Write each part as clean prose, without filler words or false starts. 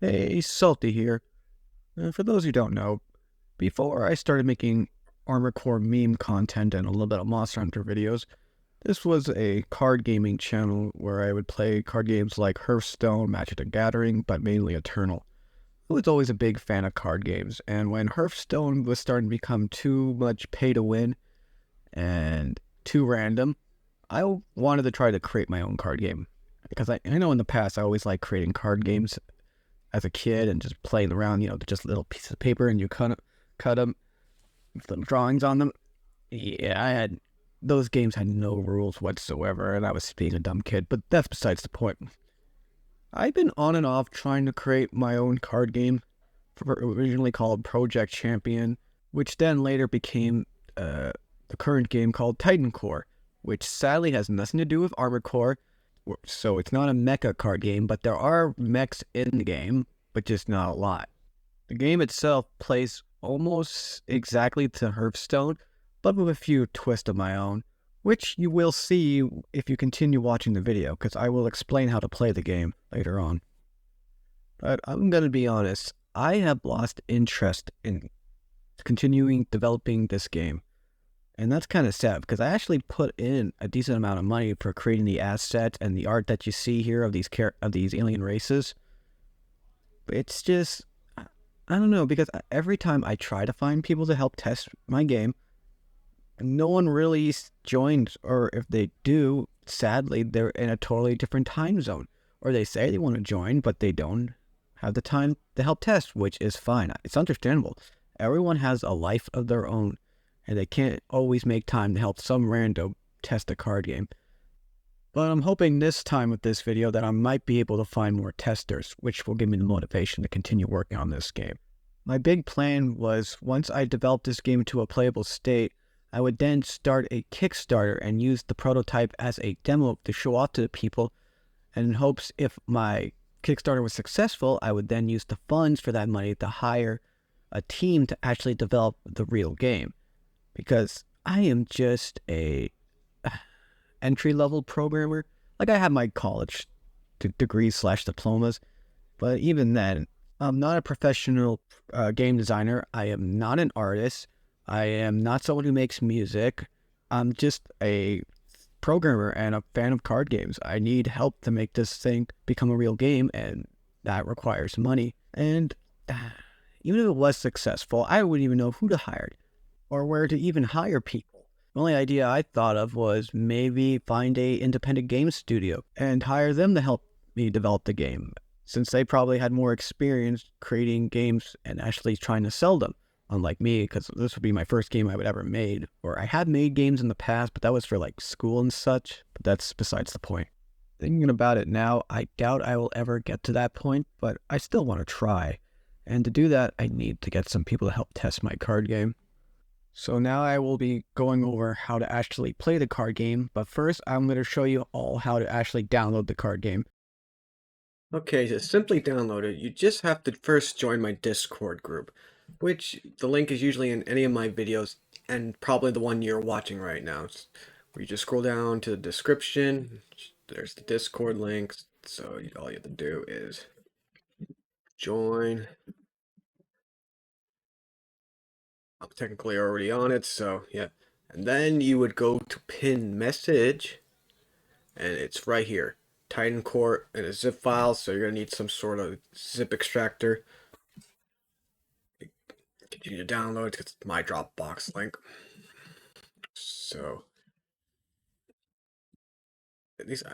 Hey, Salty here. For those who don't know, before I started making Armor Core meme content and a little bit of Monster Hunter videos, this was a card gaming channel where I would play card games like Hearthstone, Magic the Gathering, but mainly Eternal. I was always a big fan of card games, and when Hearthstone was starting to become too much pay to win and too random, I wanted to try to create my own card game. Because I know in the past I always liked creating card games as a kid and just playing around, just little pieces of paper and you cut them, with little drawings on them. Yeah, those games had no rules whatsoever, and I was being a dumb kid, but that's besides the point. I've been on and off trying to create my own card game, originally called Project Champion, which then later became the current game called Titan Core, which sadly has nothing to do with Armored Core. So it's not a mecha card game, but there are mechs in the game, but just not a lot. The game itself plays almost exactly to Hearthstone, but with a few twists of my own, which you will see if you continue watching the video, because I will explain how to play the game later on. But I'm going to be honest, I have lost interest in continuing developing this game. And that's kind of sad because I actually put in a decent amount of money for creating the assets and the art that you see here of these alien races. But it's just, I don't know, because every time I try to find people to help test my game, no one really joins, or if they do, sadly, they're in a totally different time zone. Or they say they want to join, but they don't have the time to help test, which is fine. It's understandable. Everyone has a life of their own, and they can't always make time to help some rando test a card game. But I'm hoping this time with this video that I might be able to find more testers, which will give me the motivation to continue working on this game. My big plan was, once I developed this game to a playable state, I would then start a Kickstarter and use the prototype as a demo to show off to the people, and in hopes if my Kickstarter was successful, I would then use the funds for that money to hire a team to actually develop the real game. Because I am just a entry-level programmer. Like, I have my college degrees/diplomas, but even then, I'm not a professional game designer. I am not an artist. I am not someone who makes music. I'm just a programmer and a fan of card games. I need help to make this thing become a real game, and that requires money. And even if it was successful, I wouldn't even know who to hire or where to even hire people. The only idea I thought of was maybe find a independent game studio and hire them to help me develop the game, since they probably had more experience creating games and actually trying to sell them, unlike me, because this would be my first game I would ever made. Or I had made games in the past, but that was for like school and such, but that's besides the point. Thinking about it now, I doubt I will ever get to that point, but I still want to try. And to do that, I need to get some people to help test my card game. So now I will be going over how to actually play the card game, but first I'm going to show you all how to actually download the card game. Okay, to simply download it, you just have to first join my Discord group, which the link is usually in any of my videos, and probably the one you're watching right now. Where you just scroll down to the description, there's the Discord link, so all you have to do is join. I'm technically already on it, so yeah. And then you would go to pin message, and it's right here. Titan Core and a zip file, so you're gonna need some sort of zip extractor. Continue to download, it's my Dropbox link. So at least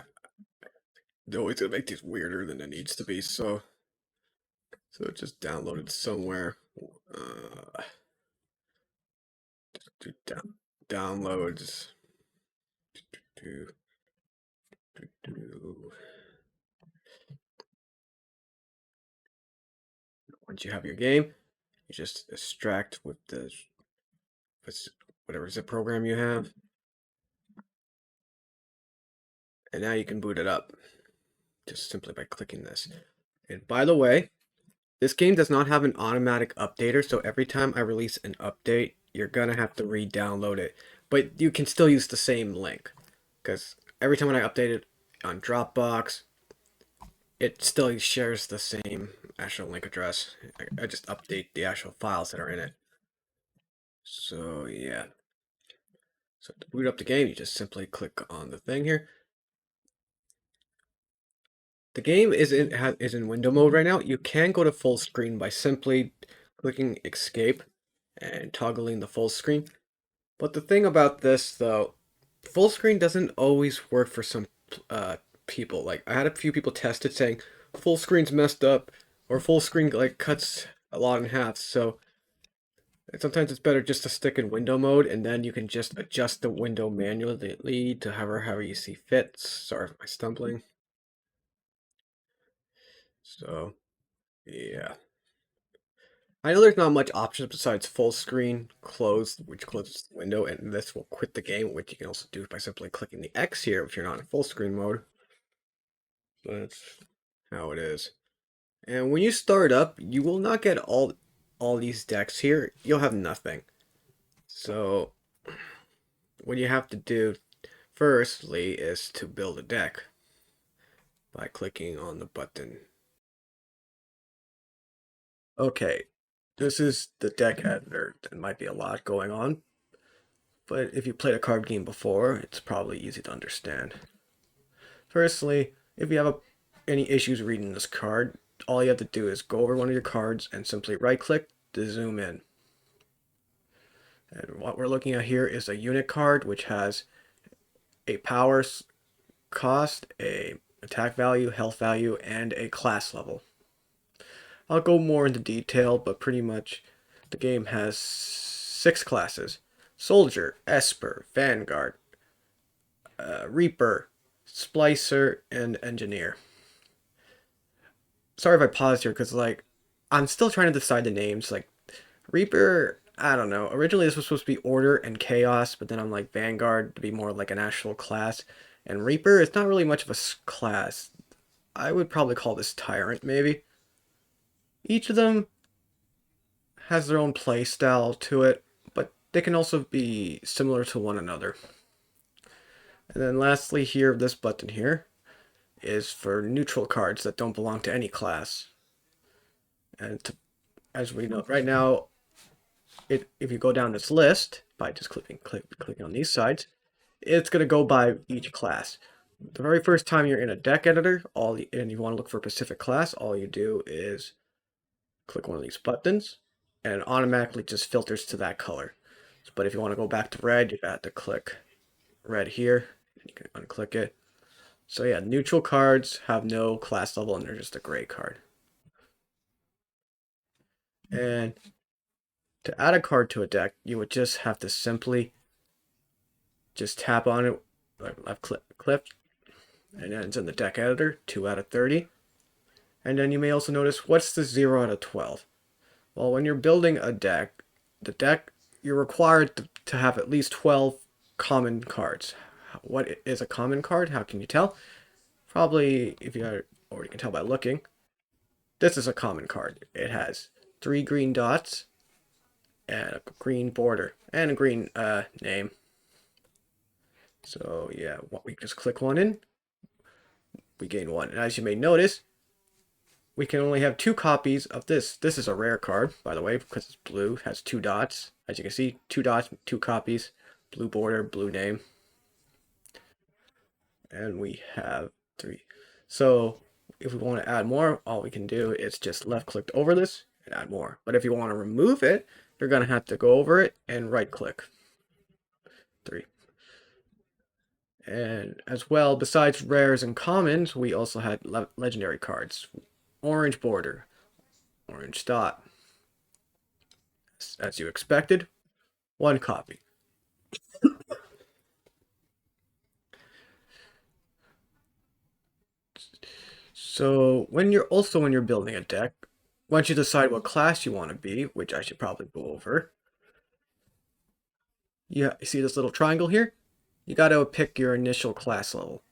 they're always gonna make these weirder than it needs to be, so it just downloaded somewhere. Do downloads. Do, do. Once you have your game, you just extract with the whatever zip program you have, and now you can boot it up just simply by clicking this. And by the way, this game does not have an automatic updater, so every time I release an update, you're gonna have to re-download it. But you can still use the same link, because every time when I update it on Dropbox, it still shares the same actual link address. I just update the actual files that are in it. So yeah. So to boot up the game, you just simply click on the thing here. The game is in window mode right now. You can go to full screen by simply clicking escape and toggling the full screen. But the thing about this though, full screen doesn't always work for some people. Like I had a few people test it saying full screen's messed up or full screen like cuts a lot in half. So sometimes it's better just to stick in window mode and then you can just adjust the window manually to however you see fit. Sorry for my stumbling. So yeah. I know there's not much options besides full screen, close, which closes the window, and this will quit the game, which you can also do by simply clicking the X here if you're not in full screen mode. So that's how it is. And when you start up, you will not get all these decks here. You'll have nothing. So what you have to do firstly is to build a deck by clicking on the button. Okay, this is the deck editor. There might be a lot going on, but if you played a card game before, it's probably easy to understand. Firstly, if you have any issues reading this card, all you have to do is go over one of your cards and simply right click to zoom in. And what we're looking at here is a unit card which has a power cost, a attack value, health value, and a class level. I'll go more into detail, but pretty much the game has 6 classes: Soldier, Esper, Vanguard, Reaper, Splicer, and Engineer. Sorry if I paused here because like I'm still trying to decide the names. Like Reaper, I don't know. Originally this was supposed to be Order and Chaos, but then I'm like Vanguard to be more like an actual class. And Reaper is not really much of a class. I would probably call this Tyrant maybe. Each of them has their own play style to it, but they can also be similar to one another. And then lastly here, this button here is for neutral cards that don't belong to any class. And as we know right now, if you go down this list by just clicking on these sides, it's going to go by each class. The very first time you're in a deck editor, and you want to look for a specific class, all you do is click one of these buttons, and it automatically just filters to that color. But if you want to go back to red, you have to click red here, and you can unclick it. So yeah, neutral cards have no class level, and they're just a gray card. And to add a card to a deck, you would just have to simply just tap on it, left click, and then it's in the deck editor, 2 out of 30. And then you may also notice what's the 0 out of 12. Well, when you're building a deck, the deck, you're required to have at least 12 common cards. What is a common card? How can you tell? Probably, if you already can tell by looking, this is a common card. It has 3 green dots and a green border and a green name. So yeah, we just click one in, we gain one. And as you may notice, we can only have 2 copies of this. This is a rare card, by the way, because it's blue, has 2 dots. As you can see, 2 dots, 2 copies, blue border, blue name. And we have 3. So if we want to add more, all we can do is just left click over this and add more. But if you want to remove it, you're going to have to go over it and right click. 3. And as well, besides rares and commons, we also had legendary cards. Orange border, orange dot. As you expected, 1 copy. So when you're building a deck, once you decide what class you want to be, which I should probably go over, you see this little triangle here? You got to pick your initial class level.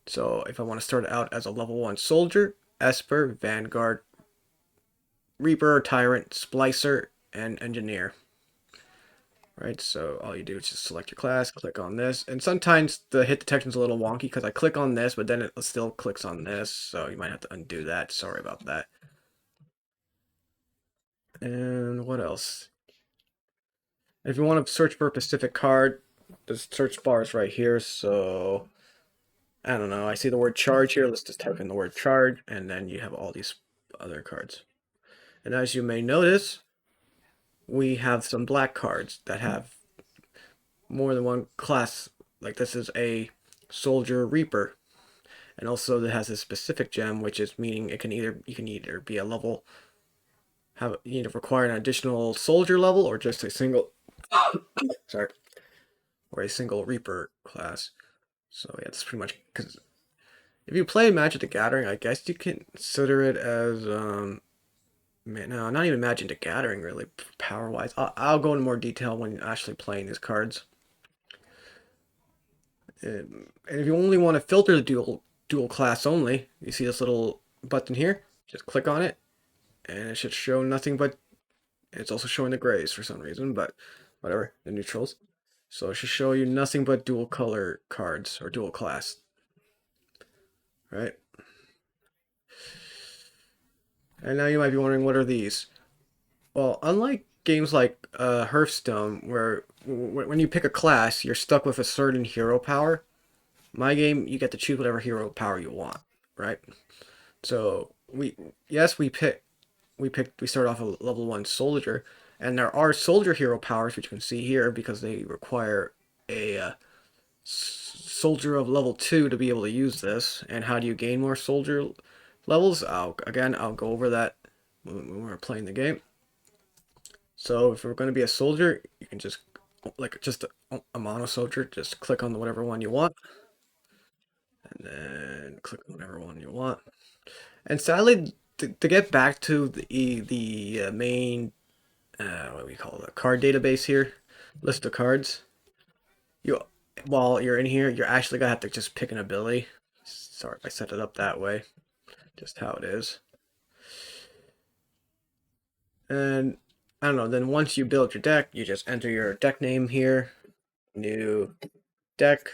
So if I want to start out as a level 1 soldier, Esper, Vanguard, Reaper, Tyrant, Splicer, and Engineer. right? So all you do is just select your class, click on this, and sometimes the hit detection's a little wonky because I click on this, but then it still clicks on this, so you might have to undo that. Sorry about that. And what else? If you want to search for a specific card, the search bar is right here, so I don't know. I see the word charge here. Let's just type in the word charge, and then you have all these other cards. And as you may notice, we have some black cards that have more than one class. Like this is a Soldier Reaper, and also it has a specific gem, which is meaning it can either be a level, have either require an additional soldier level or just a single sorry, or a single Reaper class. So yeah, that's pretty much because if you play Magic the Gathering, I guess you can consider it as no, not even Magic the Gathering really power wise. I'll go into more detail when actually playing these cards. And if you only want to filter the dual class only, you see this little button here. Just click on it, and it should show nothing but. It's also showing the grays for some reason, but whatever, the neutrals. So it should show you nothing but dual color cards or dual class, right? And now you might be wondering, what are these? Well, unlike games like Hearthstone, where when you pick a class, you're stuck with a certain hero power. My game, you get to choose whatever hero power you want, right? So we start off a level 1 soldier, and there are soldier hero powers which you can see here because they require a soldier of level 2 to be able to use this. And how do you gain more soldier levels? I'll go over that when we're playing the game. So if we're going to be a soldier, you can just a mono soldier, just click on whatever one you want, and then click on whatever one you want. And sadly, to get back to the main what do we call it, card database here, list of cards. You While you're in here, you're actually gonna have to just pick an ability. Sorry if I set it up that way. Just how it is. And I don't know. Then once you build your deck, you just enter your deck name here. New deck.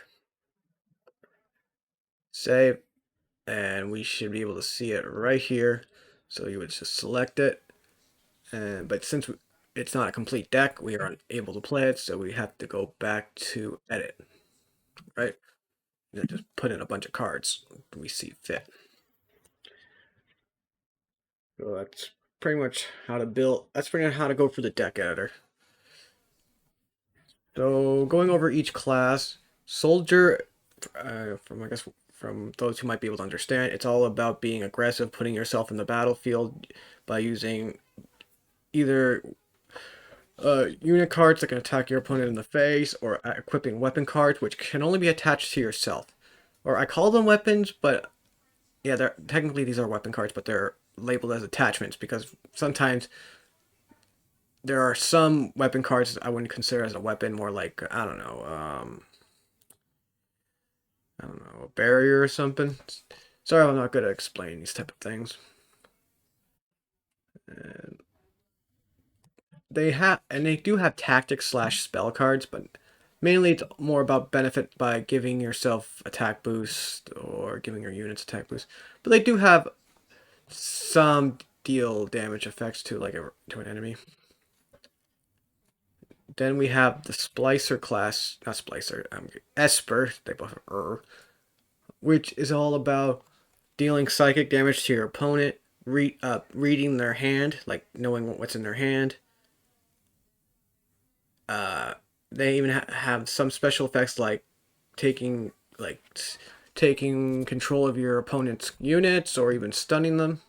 Save. And we should be able to see it right here. So you would just select it. But since it's not a complete deck, we aren't able to play it, so we have to go back to edit, right? And then just put in a bunch of cards we see fit. So that's pretty much how to build. That's pretty much how to go through the deck editor. So going over each class, soldier, from those who might be able to understand, it's all about being aggressive, putting yourself in the battlefield by using either unit cards that can attack your opponent in the face, or equipping weapon cards which can only be attached to yourself. Or I call them weapons, but yeah, they're technically these are weapon cards, but they're labeled as attachments because sometimes there are some weapon cards I wouldn't consider as a weapon, more like I don't know, a barrier or something. Sorry, I'm not good at explaining these type of things. And they do have tactics slash spell cards, but mainly it's more about benefit by giving yourself attack boost or giving your units attack boost. But they do have some deal damage effects to to an enemy. Then we have the Splicer class, not Splicer, Esper. They both are, which is all about dealing psychic damage to your opponent, reading their hand, like knowing what's in their hand. Uh, they even have some special effects like taking like taking control of your opponent's units or even stunning them.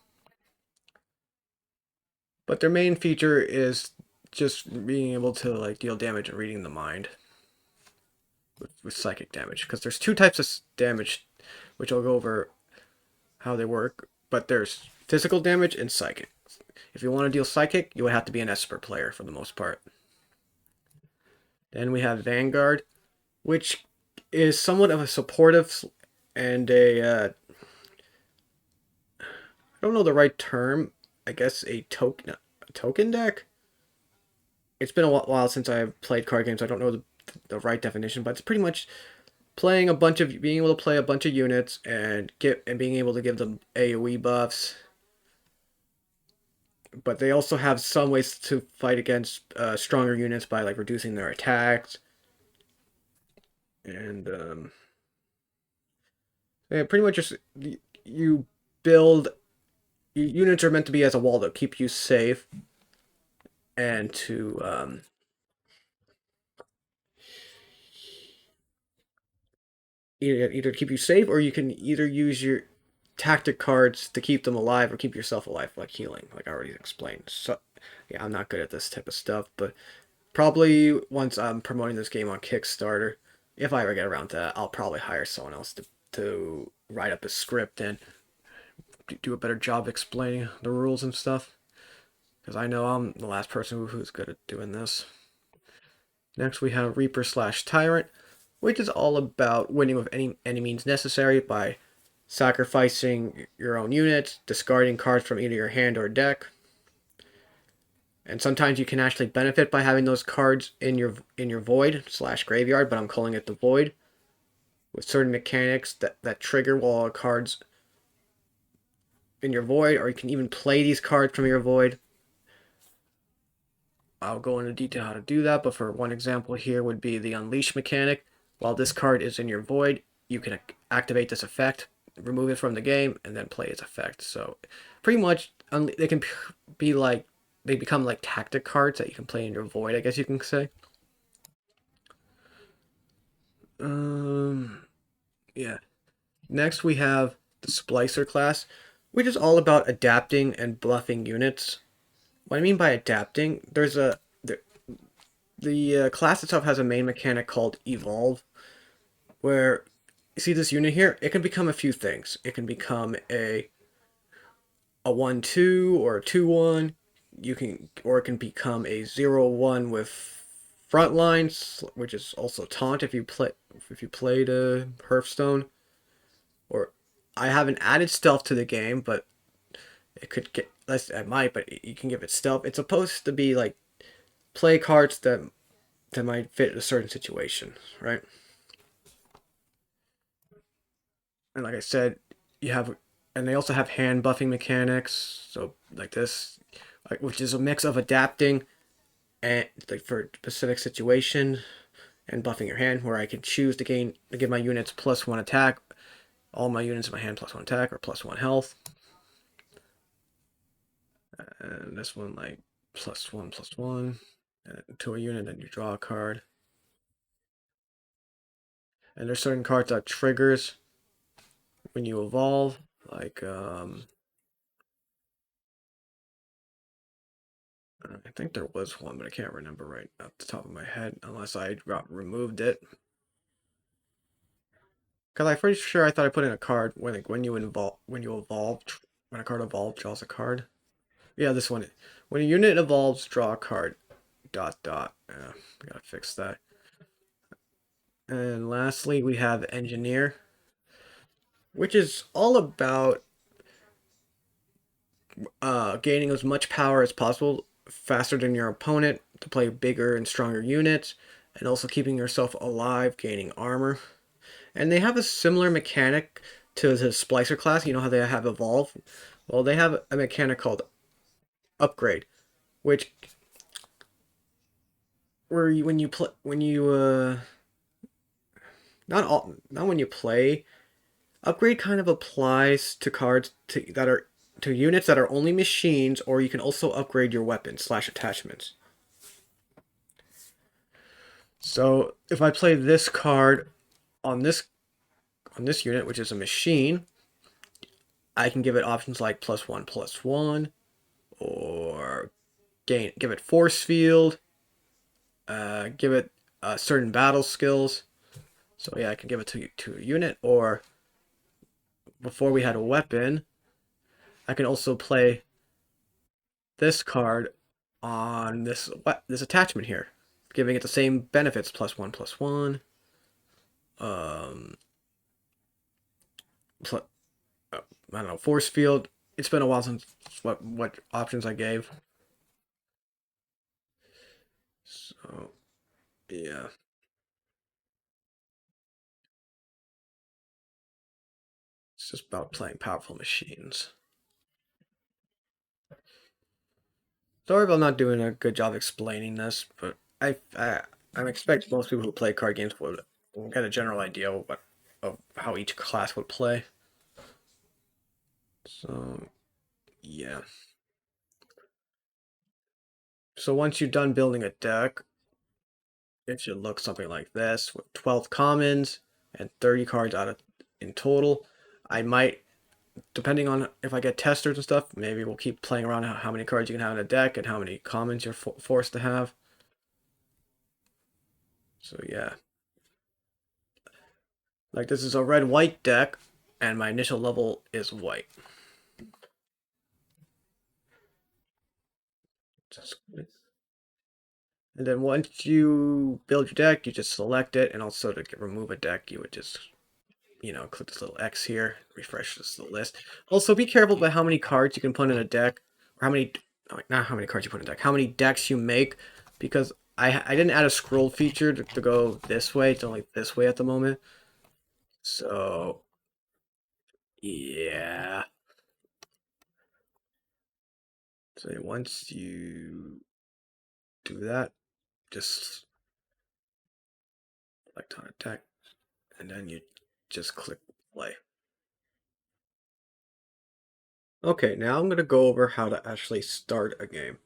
But their main feature is just being able to deal damage and reading the mind with psychic damage. Because there's two types of damage, which I'll go over how they work. But there's physical damage and psychic. If you want to deal psychic, you would have to be an Esper player for the most part. Then we have Vanguard, which is somewhat of a supportive and I don't know the right term. I guess a token deck. it's been a while since I've played card games. I don't know the right definition, but it's pretty much playing a bunch of being able to play a bunch of units and being able to give them AoE buffs. But they also have some ways to fight against stronger units by like reducing their attacks and yeah, pretty much just you build units are meant to be as a wall to keep you safe and to either keep you safe or you can either use your tactic cards to keep them alive or keep yourself alive, like healing, like I already explained. So, yeah, I'm not good at this type of stuff, but probably once I'm promoting this game on Kickstarter, if I ever get around to that, I'll probably hire someone else to write up a script and do a better job explaining the rules and stuff. Because I know I'm the last person who's good at doing this. Next, we have Reaper slash Tyrant, which is all about winning with any means necessary by sacrificing your own units, discarding cards from either your hand or deck. And sometimes you can actually benefit by having those cards in your void slash graveyard, but I'm calling it the void, with certain mechanics that trigger while cards in your void, or you can even play these cards from your void. I'll go into detail how to do that, but for one example here would be the Unleash mechanic. While this card is in your void, you can activate this effect, remove it from the game, and then play its effect. So pretty much they can be like, they become like tactic cards that you can play in your void, I guess you can say. Um, yeah. Next we have the Splicer class, which is all about adapting and buffing units. What I mean by adapting, the class itself has a main mechanic called Evolve, where you see this unit here, it can become a few things. It can become a 1/2 or a 2/1. Or it can become a 0/1 with front lines, which is also taunt if you played a Hearthstone. Or I haven't added stealth to the game, but it could get less. I might, but you can give it stealth. It's supposed to be like play cards that might fit a certain situation, right? And like I said, you have, and they also have hand buffing mechanics. So like this, which is a mix of adapting and like for specific situation and buffing your hand, where I can choose to give my units +1 attack, all my units in my hand +1 attack or +1 health. And this one like +1/+1 to a unit, then you draw a card. And there's certain cards that triggers when you evolve, like I think there was one, but I can't remember right off the top of my head, unless I removed it. Because I'm pretty sure I thought I put in a card when you evolve when a card evolves draws a card. Yeah, this one. When a unit evolves, draw a card. Dot dot. Yeah, I gotta fix that. And lastly, we have Engineer, which is all about gaining as much power as possible faster than your opponent to play bigger and stronger units, and also keeping yourself alive, gaining armor. And they have a similar mechanic to the Splicer class. You know how they have Evolve? Well, they have a mechanic called Upgrade, which when you play when you not when you play, Upgrade kind of applies to that are to units that are only machines, or you can also upgrade your weapons slash attachments. So if I play this card on this unit, which is a machine, I can give it options like +1/+1, or give it force field, give it certain battle skills. So yeah, I can give it to a unit, or before we had a weapon, I can also play this card on this attachment here, giving it the same benefits +1/+1. Um, pl- I don't know, force field. It's been a while since what options I gave. So yeah, it's just about playing powerful machines. Sorry if I'm not doing a good job explaining this, but I expect most people who play card games will get a general idea of how each class would play. So yeah. So once you're done building a deck, it should look something like this with 12 commons and 30 cards out of in total. I might, depending on if I get testers and stuff, maybe we'll keep playing around how many cards you can have in a deck and how many commons you're forced to have. So yeah, like this is a red-white deck, and my initial level is white. Just, and then once you build your deck, you just select it, and also to remove a deck, you would just click this little X here, refresh this little list. Also, be careful about how many cards you can put in a deck, or how many, not how many cards you put in a deck, how many decks you make, because I didn't add a scroll feature to go this way. It's only this way at the moment. So, yeah. So once you do that, just select on a deck, and then you just click play. Okay, now I'm going to go over how to actually start a game.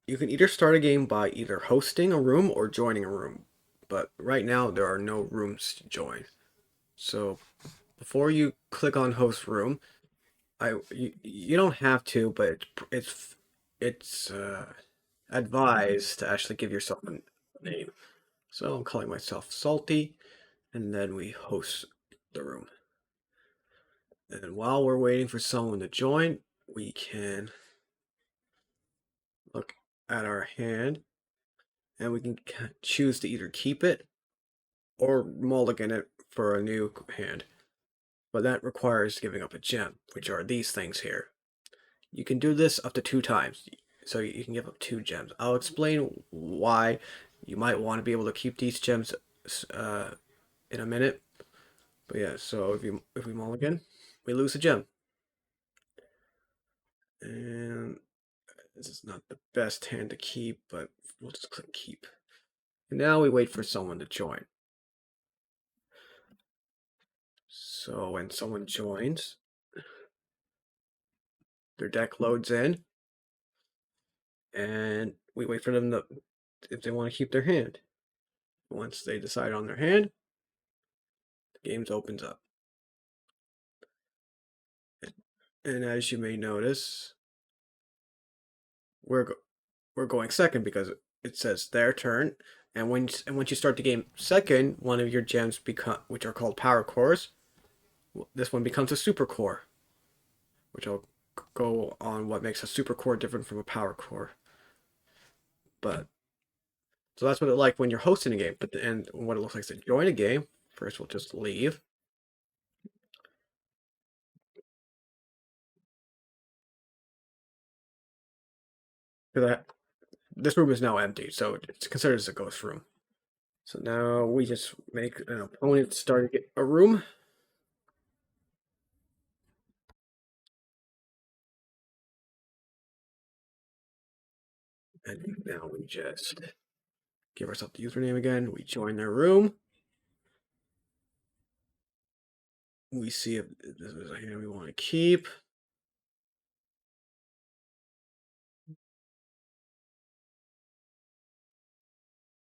You can either start a game by either hosting a room or joining a room, but right now there are no rooms to join. So before you click on host room, you don't have to, but it's advised to actually give yourself a name. So I'm calling myself Salty, and then we host the room. And while we're waiting for someone to join, we can look at our hand, and we can choose to either keep it or mulligan it for a new hand. But that requires giving up a gem, which are these things here. You can do this up to 2 times, so you can give up 2 gems. I'll explain why you might want to be able to keep these gems uh, in a minute. But yeah, so if we mulligan, we lose a gem. And this is not the best hand to keep, but we'll just click keep. And now we wait for someone to join. So when someone joins, their deck loads in, and we wait for them to, if they want to keep their hand. Once they decide on their hand, the game opens up. And as you may notice, we're we're going second because it says their turn. And once you start the game second, one of your gems become, which are called power cores. This one becomes a super core, which I'll go on what makes a super core different from a power core. But so that's what it like when you're hosting a game. But and what it looks like to join a game. First, we'll just leave. Because this room is now empty, so it's considered as a ghost room. So now we just make an opponent start a room. And now we just give ourselves the username again. We join their room. We see if this is a hand we want to keep.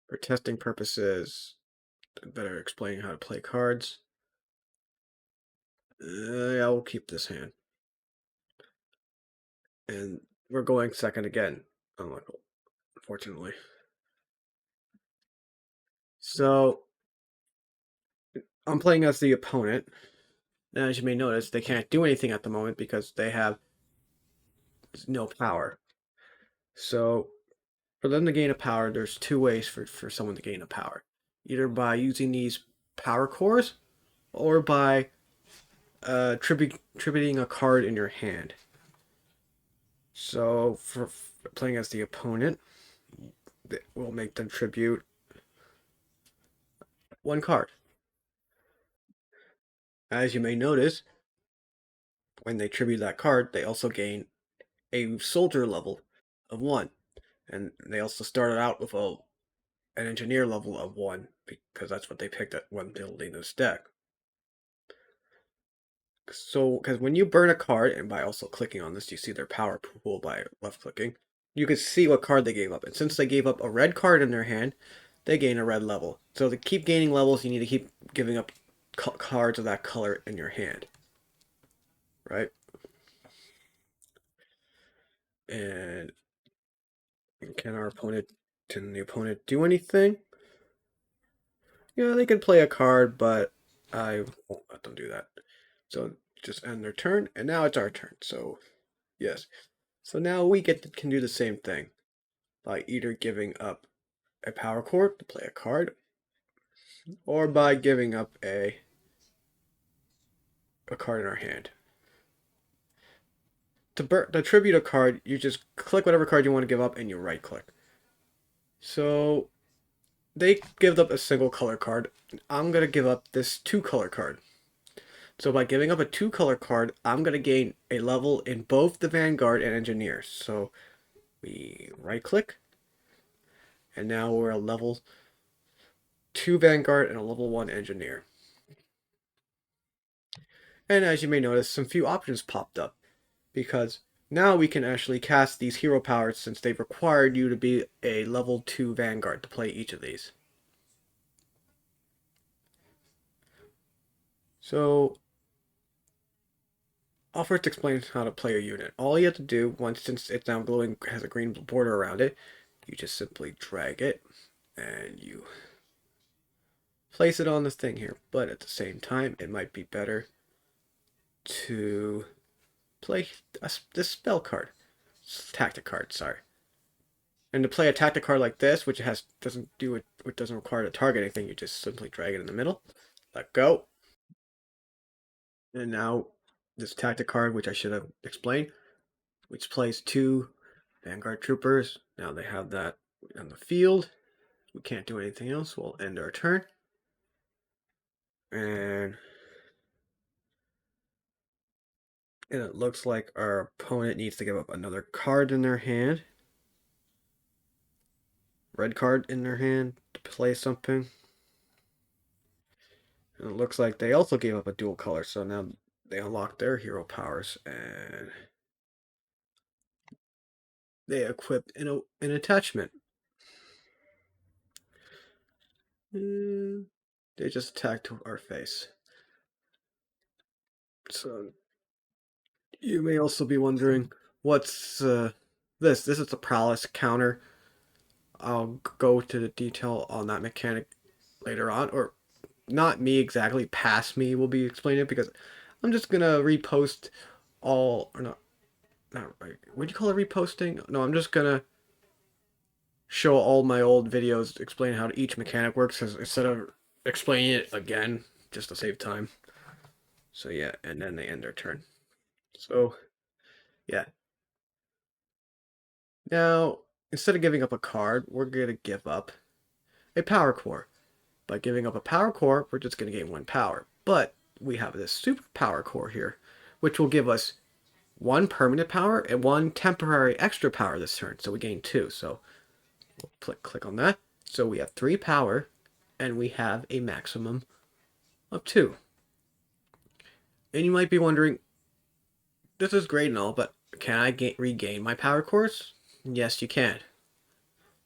For testing purposes, better explaining how to play cards. Yeah, we'll keep this hand. And we're going second again, unfortunately. So I'm playing as the opponent. And as you may notice, they can't do anything at the moment because they have no power. So for them to gain a power, there's 2 ways for someone to gain a power. Either by using these power cores or by tributing a card in your hand. So for playing as the opponent, we'll make them tribute one card. As you may notice, when they tribute that card, they also gain a soldier level of 1. And they also started out with an engineer level of 1, because that's what they picked at when building this deck. So, because when you burn a card, and by also clicking on this, you see their power pool by left clicking, you can see what card they gave up. And since they gave up a red card in their hand, they gain a red level. So to keep gaining levels, you need to keep giving up cards of that color in your hand. Right? And can the opponent do anything? Yeah, they can play a card, but I won't let them do that. So just end their turn, and now it's our turn. So yes. So now we can do the same thing by either giving up a power chord to play a card, or by giving up a card in our hand. To tribute a card, you just click whatever card you want to give up, and you right click. So they give up a single color card. I'm gonna give up this 2-color card. So by giving up a 2-color card, I'm gonna gain a level in both the Vanguard and Engineer. So we right click, and now we're a level 2 Vanguard and a level 1 Engineer. And as you may notice, some few options popped up, because now we can actually cast these hero powers, since they've required you to be a level 2 Vanguard to play each of these. So I'll first explain how to play a unit. All you have to do, since it's now glowing, has a green border around it, you just simply drag it and you place it on this thing here. But at the same time, it might be better to play this spell card, tactic card, sorry. And to play a tactic card like this, which doesn't require to target anything, you just simply drag it in the middle, let go, and now this tactic card, which I should have explained, which plays 2 Vanguard Troopers. Now they have that on the field. We can't do anything else. We'll end our turn. And it looks like our opponent needs to give up another card in their hand. Red card in their hand to play something. And it looks like they also gave up a dual color, so now they unlock their hero powers and they equipped an attachment. And they just attacked our face. So you may also be wondering, what's this? This is the Prowess counter. I'll go to the detail on that mechanic later on, or not me exactly, past me will be explaining it, because I'm just gonna repost all, or not right. What do you call it, reposting? No, I'm just gonna show all my old videos explain how each mechanic works, instead of explaining it again, just to save time. So yeah, and then they end their turn. So yeah. Now, instead of giving up a card, we're gonna give up a power core. By giving up a power core, we're just going to gain 1 power. But we have this super power core here, which will give us 1 permanent power and 1 temporary extra power this turn. So we gain 2. So we'll click on that. So we have 3 power, and we have a maximum of 2. And you might be wondering, this is great and all, but can I regain my power cores? Yes, you can.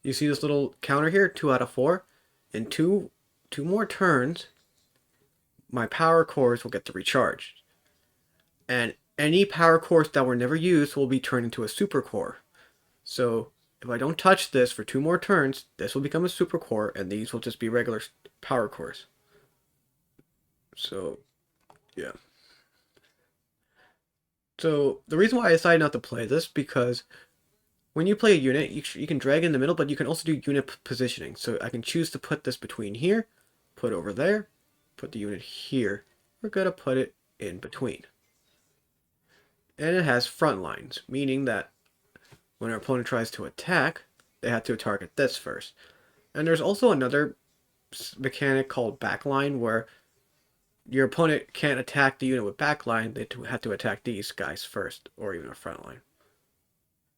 You see this little counter here, 2 out of 4? In two more turns, my power cores will get to recharge. And any power cores that were never used will be turned into a super core. So if I don't touch this for 2 more turns, this will become a super core, and these will just be regular power cores. So, yeah. So the reason why I decided not to play this, because when you play a unit, you can drag in the middle, but you can also do unit positioning. So I can choose to put this between here, put over there, put the unit here. We're going to put it in between. And it has front lines, meaning that when our opponent tries to attack, they have to target this first. And there's also another mechanic called backline where your opponent can't attack the unit with backline, they have to attack these guys first, or even a front line.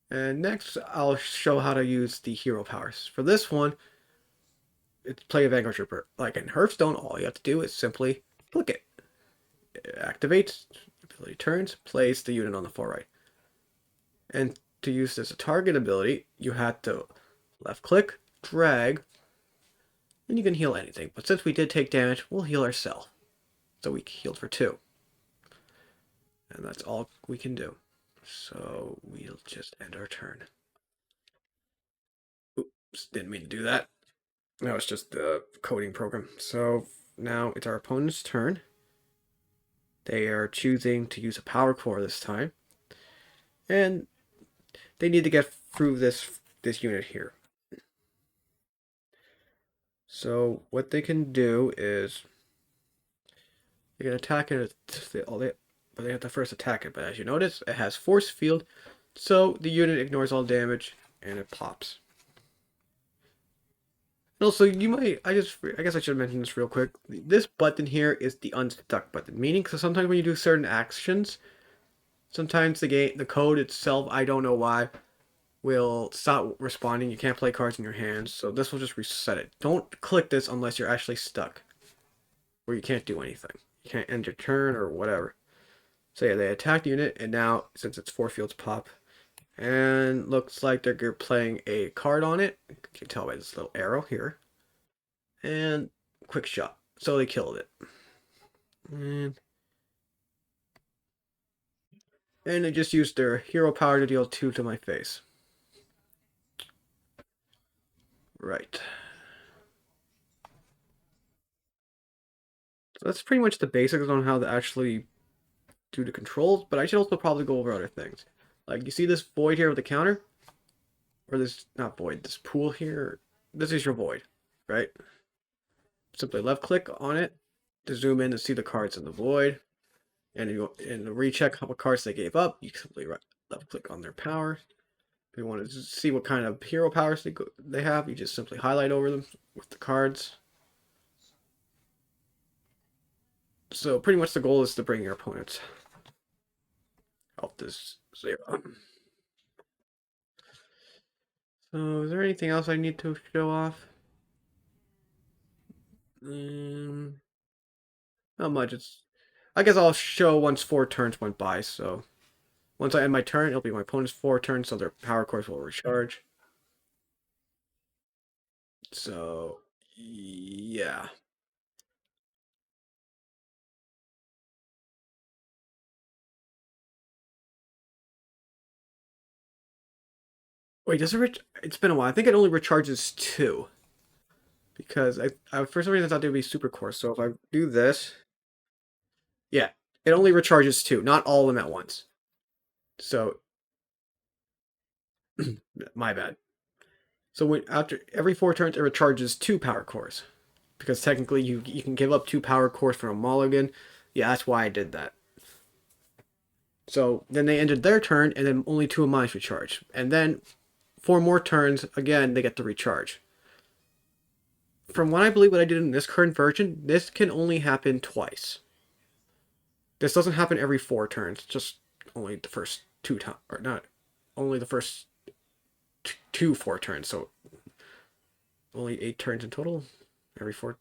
And next, I'll show how to use the hero powers. For this one, it's play a Vanguard Trooper. Like in Hearthstone, all you have to do is simply click it. It activates, ability turns, plays the unit on the far right. And to use this target ability, you have to left click, drag, and you can heal anything. But since we did take damage, we'll heal ourselves. So we healed for 2. And that's all we can do. So we'll just end our turn. Oops, didn't mean to do that. That was just the coding program. So now it's our opponent's turn. They are choosing to use a power core this time. And they need to get through this unit here. So what they can do is they can attack it, but they have to first attack it. But as you notice, it has force field, so the unit ignores all damage and it pops. And also, I guess I should mention this real quick. This button here is the unstuck button, meaning so sometimes when you do certain actions, sometimes the code itself, I don't know why, will stop responding. You can't play cards in your hands, so this will just reset it. Don't click this unless you're actually stuck, where you can't do anything. You can't end your turn or whatever. So yeah, they attack the unit, and now since it's 4 fields pop, and looks like they're playing a card on it. You can tell by this little arrow here. And quick shot. So they killed it. And they just used their hero power to deal 2 to my face. Right. So that's pretty much the basics on how to actually do the controls, but I should also probably go over other things. Like, you see this void here with the counter? Or this, not void, this pool here? This is your void, right? Simply left click on it to zoom in to see the cards in the void. And to recheck what cards they gave up, you simply left click on their power. If you want to see what kind of hero powers they have, you just simply highlight over them with the cards. So pretty much the goal is to bring your opponents out this 0. So is there anything else I need to show off? Not much. I guess I'll show once 4 turns went by. So once I end my turn, it'll be my opponent's 4 turns, so their power cores will recharge. So yeah. Wait, does it? It's been a while. I think it only recharges 2 because I for some reason I thought they would be super core. So if I do this, yeah, it only recharges 2, not all of them at once. So my bad. So after every 4 turns, it recharges 2 power cores because technically you can give up 2 power cores for a mulligan. Yeah, that's why I did that. So then they ended their turn, and then only 2 of mine recharge, and then 4 more turns again they get to recharge. From what I believe, what I did in this current version, this can only happen twice. This doesn't happen every 4 turns, just only the first 2 times, or not, only the first 2 4 turns. So only 8 turns in total. Every 4.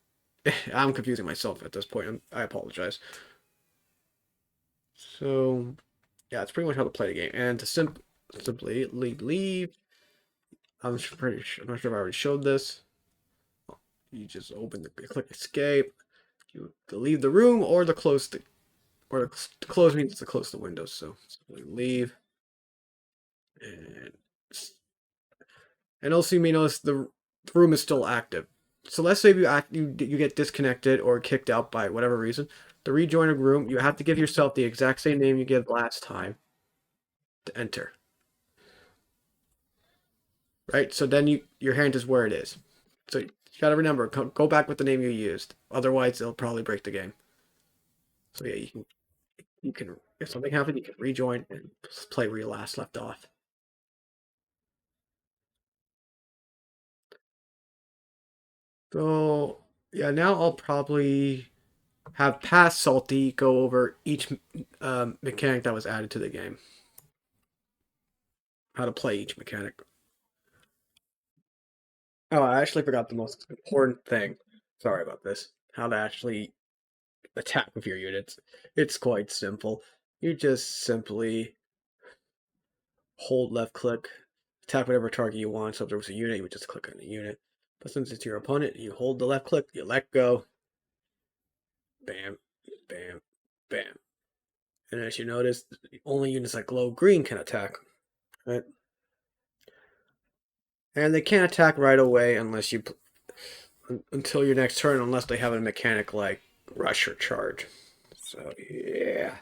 I'm confusing myself at this point. I apologize. So yeah, it's pretty much how to play the game. And to simply leave. I'm not sure if I already showed this. You just click escape. You leave the room or to close to close means to close the window. So leave, and also you may notice the room is still active. So let's say you get disconnected or kicked out by whatever reason. To rejoin a room, you have to give yourself the exact same name you gave last time to enter. Right? So then your hand is where it is. So you gotta remember, go back with the name you used. Otherwise, it'll probably break the game. So yeah, you can if something happens, you can rejoin and play where you last left off. So yeah, now I'll probably have past Salty go over each mechanic that was added to the game. How to play each mechanic. Oh, I actually forgot the most important thing. Sorry about this. How to actually attack with your units. It's quite simple. You just simply hold left click, attack whatever target you want. So if there was a unit, you would just click on the unit. But since it's your opponent, you hold the left click, you let go, bam, bam, bam. And as you notice, only units that glow green can attack. Right? And they can't attack right away unless you until your next turn, unless they have a mechanic like rush or charge. So yeah,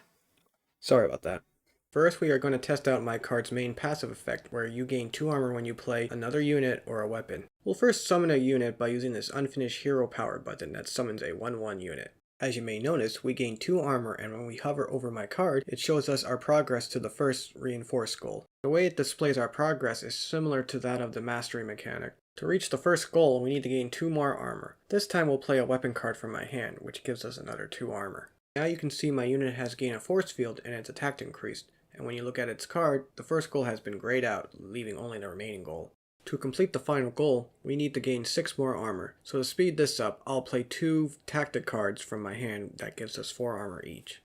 sorry about that. First, we are going to test out my card's main passive effect, where you gain 2 armor when you play another unit or a weapon. We'll first summon a unit by using this unfinished hero power button that summons a 1/1 unit. As you may notice, we gain 2 armor, and when we hover over my card, it shows us our progress to the first reinforced goal. The way it displays our progress is similar to that of the mastery mechanic. To reach the first goal, we need to gain 2 more armor. This time we'll play a weapon card from my hand, which gives us another 2 armor. Now you can see my unit has gained a force field and its attack increased, and when you look at its card, the first goal has been grayed out, leaving only the remaining goal. To complete the final goal, we need to gain 6 more armor, so to speed this up, I'll play 2 tactic cards from my hand that gives us 4 armor each.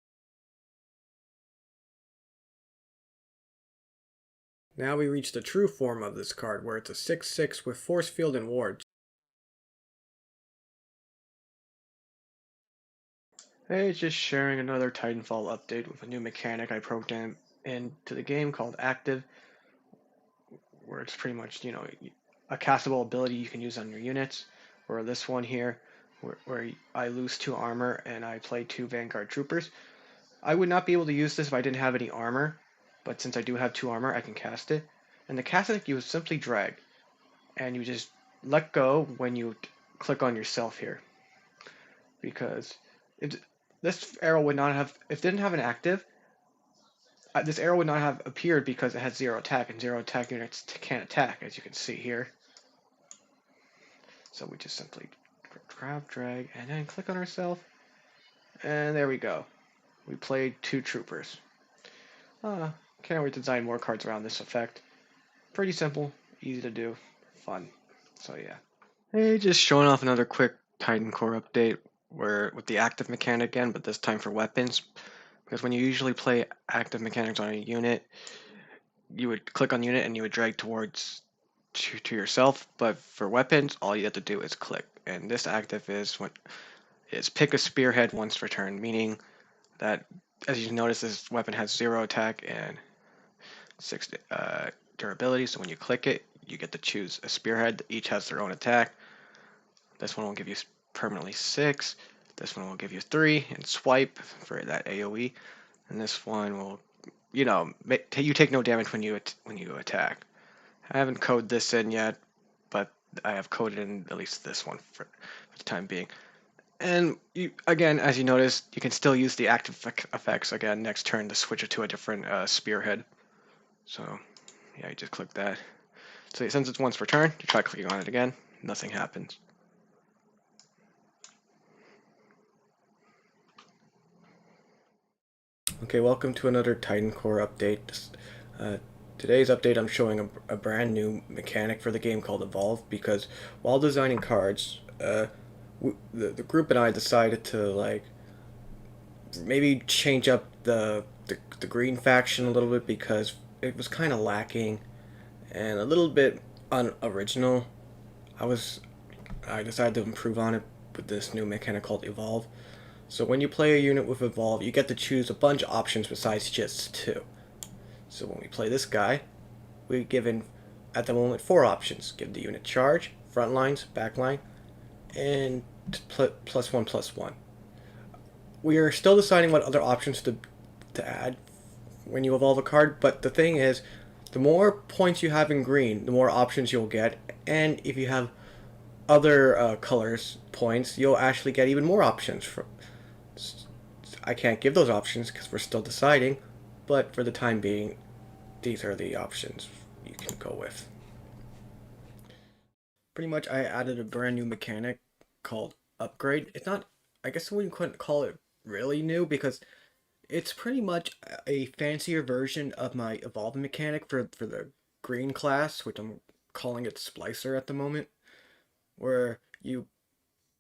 Now we reach the true form of this card, where it's a 6/6 with force field and wards. Hey, just sharing another Titanfall update with a new mechanic I programmed into the game called Active, where it's pretty much, a castable ability you can use on your units. Or this one here, where I lose 2 armor and I play 2 Vanguard Troopers. I would not be able to use this if I didn't have any armor, but since I do have 2 armor, I can cast it. And the casting, you would simply drag, and you just let go when you click on yourself here. Because it, this arrow would not have, if it didn't have an active, this arrow would not have appeared because it has 0 attack, and 0 attack units can't attack, as you can see here. So we just simply grab, drag, and then click on ourselves, and there we go. We played 2 troopers. Can't wait to design more cards around this effect. Pretty simple, easy to do, fun. So yeah. Hey, just showing off another quick Titan Core update where with the active mechanic again, but this time for weapons. Because when you usually play active mechanics on a unit, you would click on the unit and you would drag towards to yourself. But for weapons, all you have to do is click. And this active is pick a spearhead once per turn, meaning that as you notice, this weapon has 0 attack and 6 durability. So when you click it, you get to choose a spearhead. Each has their own attack. This one will give you permanently 6. This one will give you 3 and swipe for that AoE. And this one will, you take no damage when you attack. I haven't coded this in yet, but I have coded in at least this one for the time being. And again, as you notice, you can still use the active effects again next turn to switch it to a different spearhead. So yeah, you just click that. So since it's once per turn, you try clicking on it again, nothing happens. Okay, welcome to another Titan Core update. Today's update, I'm showing a brand new mechanic for the game called Evolve, because while designing cards, the group and I decided to maybe change up the green faction a little bit, because it was kind of lacking and a little bit unoriginal. I decided to improve on it with this new mechanic called Evolve. So when you play a unit with Evolve, you get to choose a bunch of options besides just 2. So when we play this guy, we're given, at the moment, 4 options. Give the unit charge, front lines, back line, and +1/+1. We are still deciding what other options to add when you evolve a card, but the thing is, the more points you have in green, the more options you'll get, and if you have other colors points, you'll actually get even more options. I can't give those options because we're still deciding, but for the time being, these are the options you can go with. Pretty much I added a brand new mechanic called Upgrade. It's not, I guess we couldn't call it really new because it's pretty much a fancier version of my evolving mechanic for the green class, which I'm calling it Splicer at the moment, where you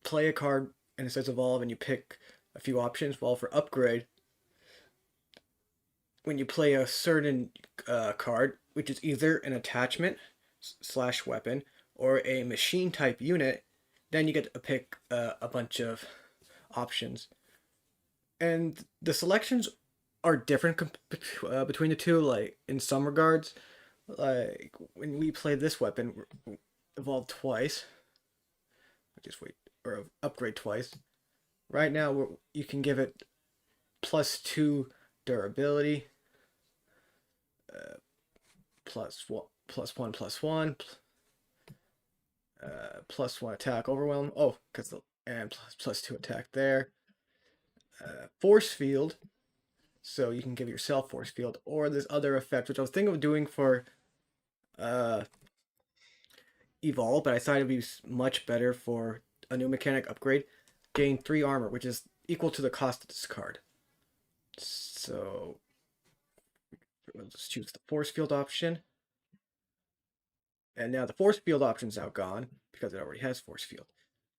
play a card and it says evolve and you pick a few options. Well, for upgrade, when you play a certain card, which is either an attachment slash weapon or a machine type unit, then you get to pick a bunch of options. And the selections are different between the two, like in some regards. Like when we play this weapon, evolve twice, just wait, or upgrade twice. Right now, you can give it +2 durability, +1, +1 attack overwhelm. Oh, because the and +2 attack there. Force field, so you can give yourself force field, or this other effect, which I was thinking of doing for uh evolve, but I thought it'd be much better for a new mechanic upgrade. Gain 3 armor, which is equal to the cost of this card. So let's choose the force field option. And now the force field option's now gone because it already has force field.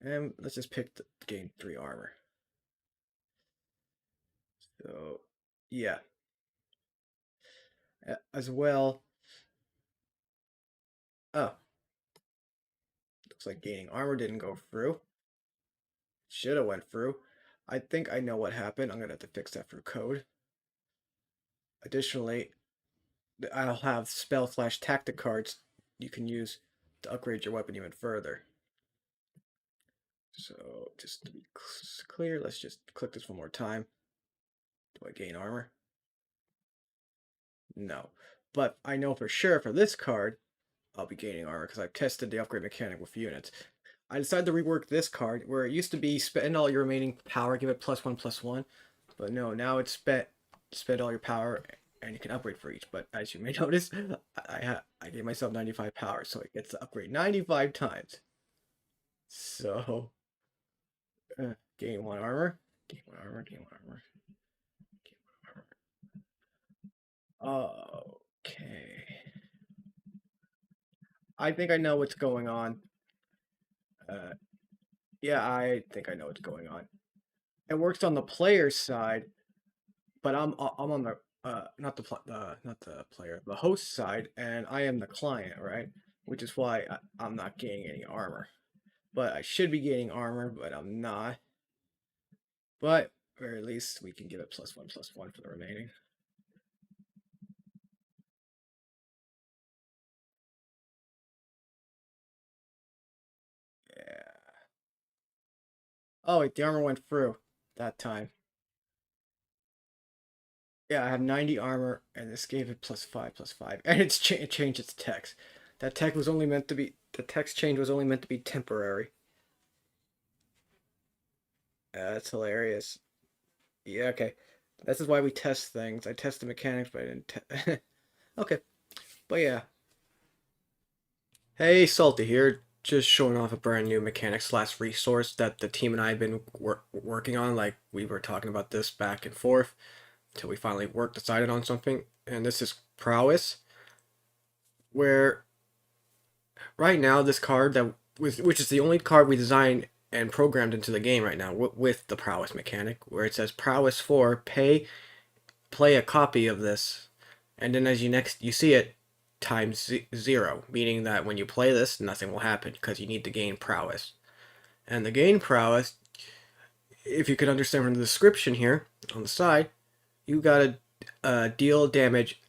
And let's just pick the gain 3 armor. So yeah. As well. Oh, looks like gaining armor didn't go through. Should have went through. I think I know what happened. I'm gonna have to fix that through code. Additionally, I'll have spell slash tactic cards you can use to upgrade your weapon even further. So just to be clear, let's just click this one more time. Do I gain armor? No. But I know for sure for this card, I'll be gaining armor because I've tested the upgrade mechanic with units. I decided to rework this card where it used to be spend all your remaining power, give it +1/+1. But no, now it's spend all your power and you can upgrade for each. But as you may notice, I gave myself 95 power, so it gets to upgrade 95 times. So gain 1 armor, gain 1 armor, gain 1 armor, gain 1 armor. Okay. I think I know what's going on. Uh, yeah, I think I know what's going on. It works on the player's side, but I'm on the not the player, the host side, and I am the client, right? Which is why I'm not gaining any armor. But I should be gaining armor, but I'm not. But or at least we can give it +1/+1 for the remaining. Yeah. Oh wait, the armor went through that time. Yeah, I have 90 armor, and this gave it +5/+5, and it changed its text. That text was only meant to be the text change was only meant to be temporary. That's hilarious. Yeah, okay. This is why we test things. I test the mechanics, but I didn't. Okay, but yeah. Hey, Salty here. Just showing off a brand new mechanic slash resource that the team and I have been working on. Like we were talking about this back and forth until we finally decided on something. And this is Prowess, where right now this card which is the only card we designed and programmed into the game right now with the Prowess mechanic, where it says Prowess 4, play a copy of this, and then as you see it times 0, meaning that when you play this, nothing will happen because you need to gain prowess. And the gain prowess, if you could understand from the description here on the side, you gotta deal damage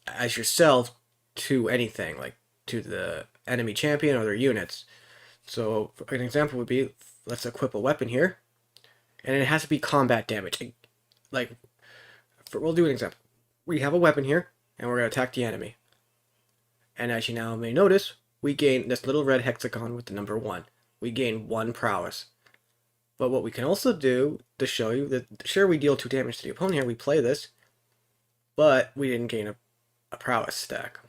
as yourself to anything, like to the enemy champion or their units. So an example would be, let's equip a weapon here, and it has to be combat damage. Like, we'll do an example. We have a weapon here, and we're going to attack the enemy. And as you now may notice, we gain this little red hexagon with the number 1. We gain 1 prowess. But what we can also do to show you that, sure, we deal 2 damage to the opponent here, we play this, but we didn't gain a prowess stack.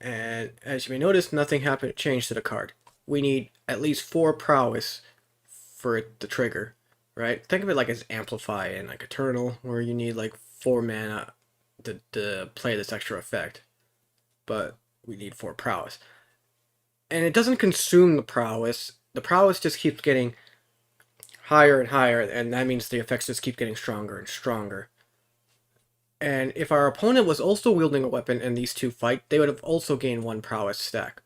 And as you may notice, nothing changed to the card. we need at least 4 prowess for it to trigger, right? Think of it like as Amplify and like Eternal, where you need like 4 mana to play this extra effect, but we need 4 prowess. And it doesn't consume the prowess. The prowess just keeps getting higher and higher, and that means the effects just keep getting stronger and stronger. And if our opponent was also wielding a weapon and these two fight, they would have also gained 1 prowess stack.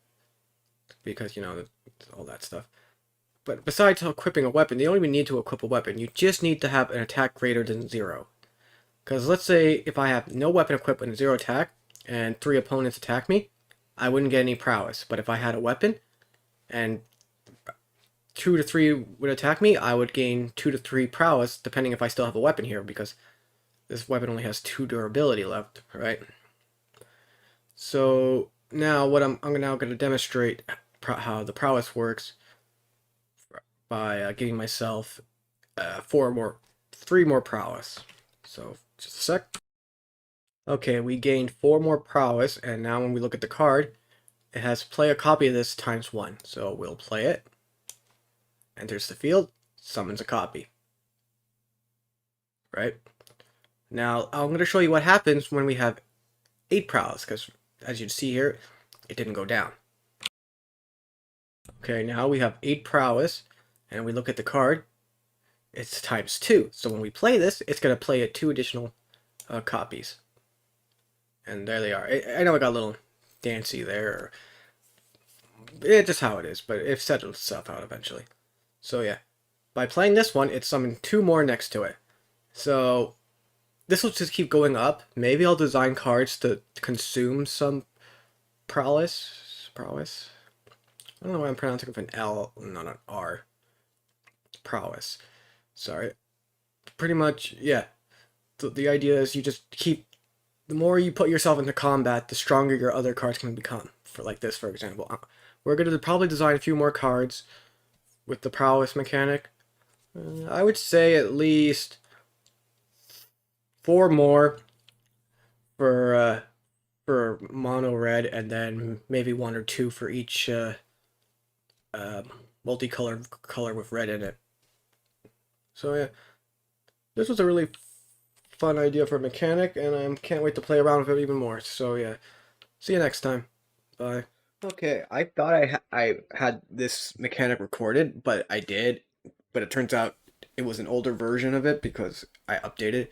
Because, all that stuff. But besides equipping a weapon, you don't even need to equip a weapon. You just need to have an attack greater than 0. Because let's say if I have no weapon equipped and 0 attack, and 3 opponents attack me, I wouldn't get any prowess. But if I had a weapon, and 2 to 3 would attack me, I would gain 2 to 3 prowess, depending if I still have a weapon here, because this weapon only has 2 durability left, right? So now what I'm now going to demonstrate how the prowess works by giving myself 3 more prowess. So just a sec. Okay, we gained 4 more prowess, and now when we look at the card, it has play a copy of this times 1. So we'll play it. Enters the field, summons a copy. Right? Now I'm going to show you what happens when we have 8 prowess, because as you see here, it didn't go down. Okay, now we have 8 prowess, and we look at the card, it's times 2. So when we play this, it's going to play at 2 additional copies. And there they are. I know I got a little dancy there. It's just how it is, but it settles itself out eventually. So yeah, by playing this one, it summoned 2 more next to it. So this will just keep going up. Maybe I'll design cards to consume some prowess. Prowess? I don't know why I'm pronouncing it with an L, not an R. Prowess. Sorry. Pretty much, yeah. The idea is you just keep... The more you put yourself into combat, the stronger your other cards can become. For like this, for example. We're going to probably design a few more cards with the Prowess Mechanic. I would say at least 4 more for mono red, and then maybe 1 or 2 for each multicolored color with red in it. So yeah, this was a really fun idea for a mechanic, and I can't wait to play around with it even more. So yeah, see you next time. Bye. Okay, I thought I had this mechanic recorded, but I did, but it turns out it was an older version of it because I updated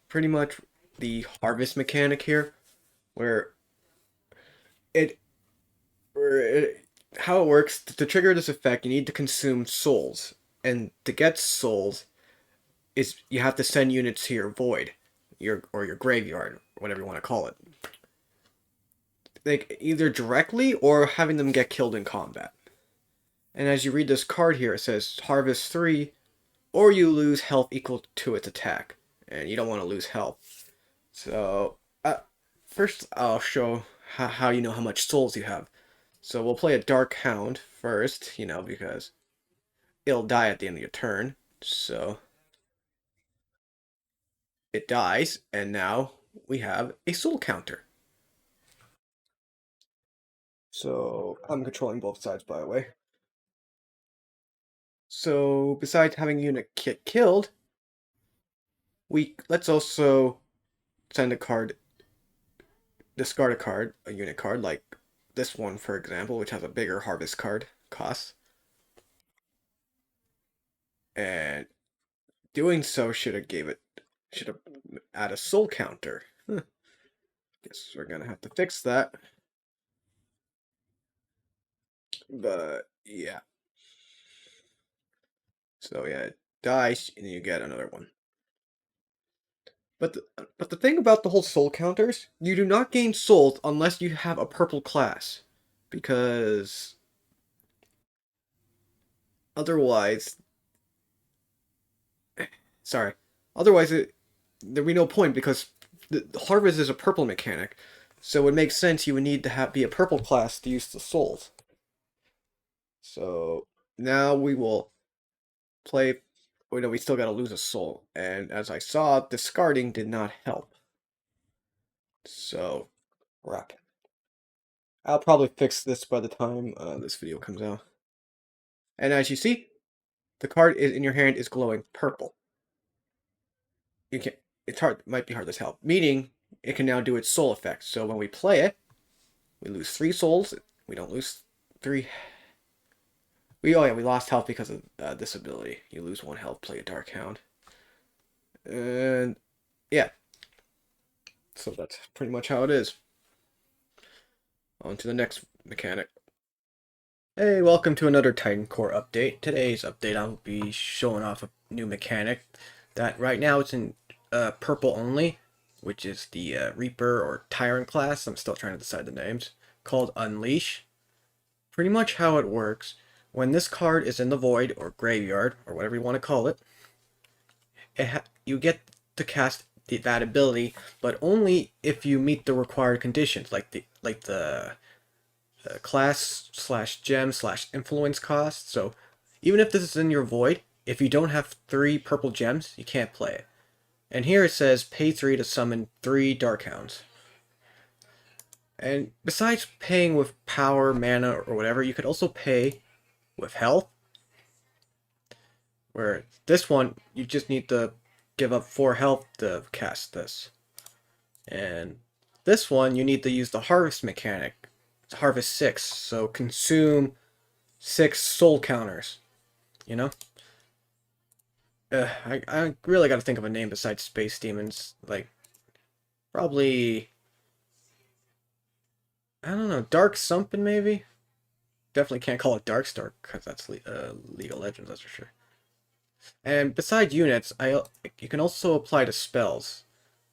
pretty much the harvest mechanic here, where it, how it works. To trigger this effect, you need to consume souls, and to get souls, is you have to send units to your void, your graveyard, whatever you want to call it. Like either directly or having them get killed in combat. And as you read this card here, it says harvest 3, or you lose health equal to its attack, and you don't want to lose health. So first I'll show how you know how much souls you have. So we'll play a Dark Hound first, because it'll die at the end of your turn. So it dies, and now we have a soul counter. So I'm controlling both sides, by the way. So besides having a unit get killed, let's also send a card, discard a card, a unit card, like this one, for example, which has a bigger harvest card cost. And doing so should have add a soul counter. Guess we're gonna have to fix that. But yeah. So yeah, it dies and you get another one. But the thing about the whole soul counters, you do not gain souls unless you have a purple class. Because otherwise, sorry, otherwise there'd be no point, because the harvest is a purple mechanic. So it makes sense you would need to be a purple class to use the souls. So now we will play. Oh no, we still gotta lose a soul. And as I saw, discarding did not help. So, crap. I'll probably fix this by the time this video comes out. And as you see, the card in your hand is glowing purple. You can It's hard, might be hard to tell. Meaning it can now do its soul effect. So when we play it, we lose 3 souls. We don't lose 3. We lost health because of this ability. You lose 1 health. Play a Dark Hound. And yeah, so that's pretty much how it is. On to the next mechanic. Hey, welcome to another Titan Core update. Today's update I'll be showing off a new mechanic that right now it's in purple only, which is the Reaper or Tyrant class. I'm still trying to decide the names. Called Unleash. Pretty much how it works, when this card is in the void or graveyard or whatever you want to call it, you get to cast that ability, but only if you meet the required conditions, like the class slash gem slash influence cost. So even if this is in your void, if you don't have 3 purple gems, you can't play it. And here it says pay 3 to summon 3 Dark Hounds. And besides paying with power, mana, or whatever, you could also pay with health. Where this one, you just need to give up 4 health to cast this. And this one, you need to use the Harvest Mechanic. It's Harvest 6, so consume 6 soul counters. You know? I really gotta think of a name besides Space Demons. Like, probably... I don't know, Dark something maybe? Definitely can't call it Darkstar, because that's League of Legends, that's for sure. And besides units, you can also apply to spells.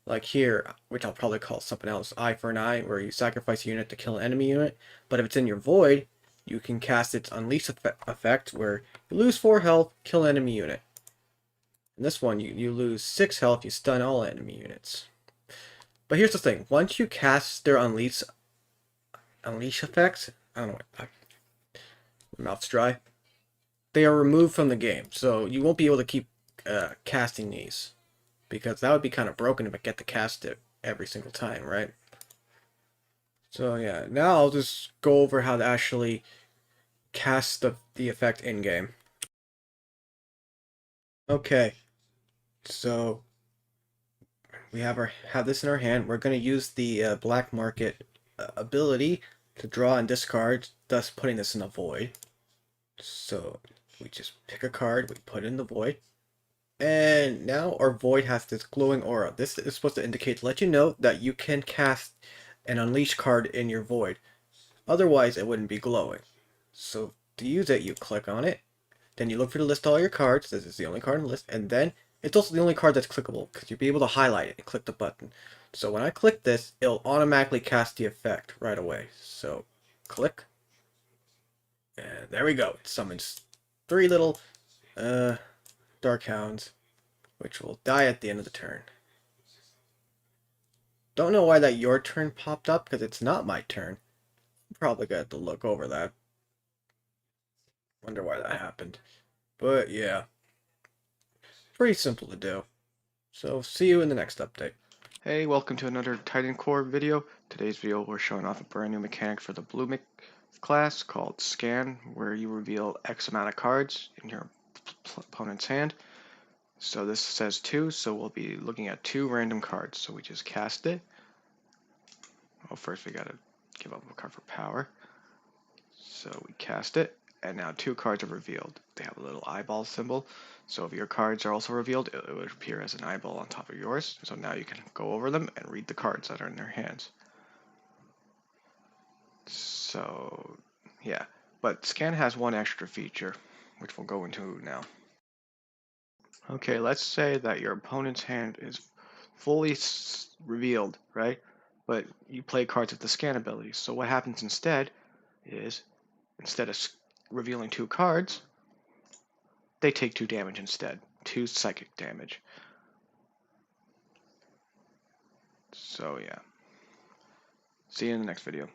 Like here, which I'll probably call something else, Eye for an Eye, where you sacrifice a unit to kill an enemy unit. But if it's in your void, you can cast its Unleash effect, where you lose 4 health, kill an enemy unit. In this one, you lose 6 health, you stun all enemy units. But here's the thing, once you cast their Unleash effects, I don't know, my mouth's dry, they are removed from the game, so you won't be able to keep casting these. Because that would be kind of broken if I get to cast it every single time, right? So yeah, now I'll just go over how to actually cast the effect in-game. Okay, so we have this in our hand. We're going to use the black market ability to draw and discard, thus putting this in a void. So we just pick a card, we put it in the void. And now our void has this glowing aura. This is supposed to indicate, let you know that you can cast an unleash card in your void. Otherwise, it wouldn't be glowing. So to use it, you click on it. Then you look for the list of all your cards. This is the only card in the list. And then it's also the only card that's clickable because you'll be able to highlight it and click the button. So when I click this, it'll automatically cast the effect right away. So click. And there we go. It summons 3 little Dark Hounds, which will die at the end of the turn. Don't know why that your turn popped up, because it's not my turn. I'm probably gonna have to look over that. Wonder why that happened. But yeah, pretty simple to do. So see you in the next update. Hey, welcome to another Titan Core video. Today's video we're showing off a brand new mechanic for the blue class called Scan, where you reveal X amount of cards in your opponent's hand. So this says 2, so we'll be looking at 2 random cards. So we just cast it. Well, first we gotta give up a card for power. So we cast it, and now 2 cards are revealed. They have a little eyeball symbol. So if your cards are also revealed, it would appear as an eyeball on top of yours. So now you can go over them and read the cards that are in their hands. So yeah, but Scan has one extra feature, which we'll go into now. Okay, let's say that your opponent's hand is fully revealed, right? But you play cards with the Scan ability. So what happens instead is, instead of revealing 2 cards, they take 2 damage instead. 2 psychic damage. So yeah. See you in the next video.